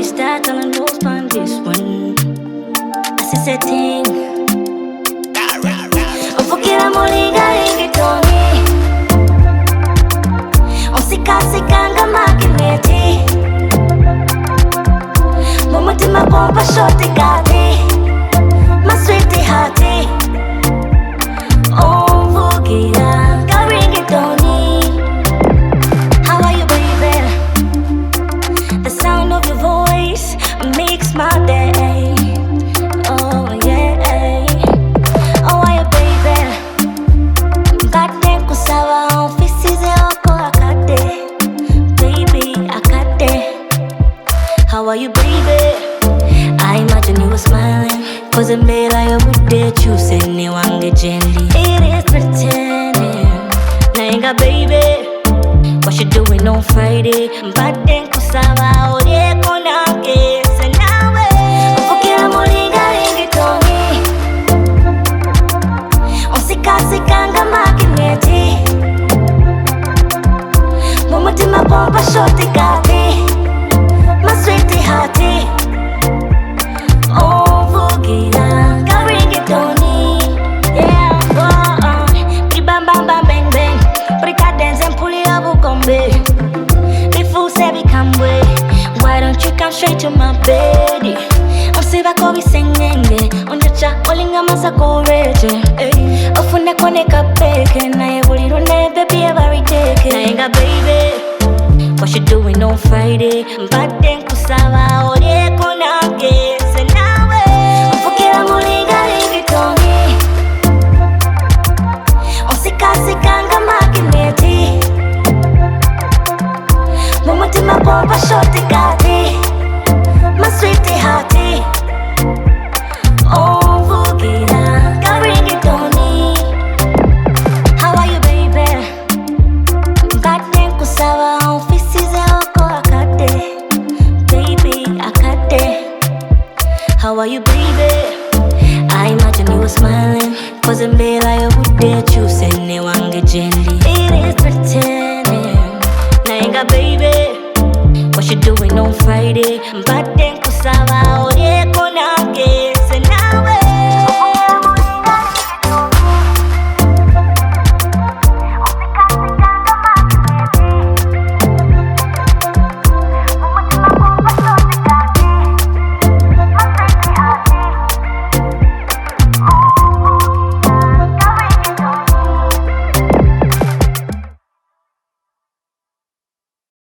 we start telling those on this one. I see setting. Ufukira mulinga ringtone. Onsikanga makineti. Mumutima bomba shoti gati. My sweetie hearty. Oh, Ufukira ringtone. How are you, baby? The sound of your voice makes my day. Oh yeah. Oh, are you, baby? Ngate kusaba ofisi zako akate. Baby, akate. How are you, baby? I imagine you were smiling, cause it made like a good day choosing you and get gently. It is pretending. Nainga, baby. What you doing on Friday? But then kusaba ode konake senawe. Ufukira mulinga ringtone. Onsikanga makineti. Mumutima bomba shoti gati. My sweetie hearty. Oh, Ufukira ringtone. Yeah, bam bam bam bang bang. Break that dance and pull it up, Ukombe. The fool said we come way. Why don't you come straight to my bed? I'm siva ko singing. Unjacha olinga masako reje. Ofune kone kapeke. Na ebuliro ne baby every day. Nainga, baby. What you doing on Friday? But then kusaba ode konake senawe. Ufukira mulinga ringtone. Onsikanga makineti. Mumutima bomba shoti gati. My sweetie hearty. Oh, Ufukira ringtone. How are you, baby? Ngate kusaba ofisi zako akate. Baby, akate. How are you, baby? I imagine you were smiling, cause it made like a good day choosing you and get gently. It is pretending. Nainga, baby. What you doing on Friday? But then kusaba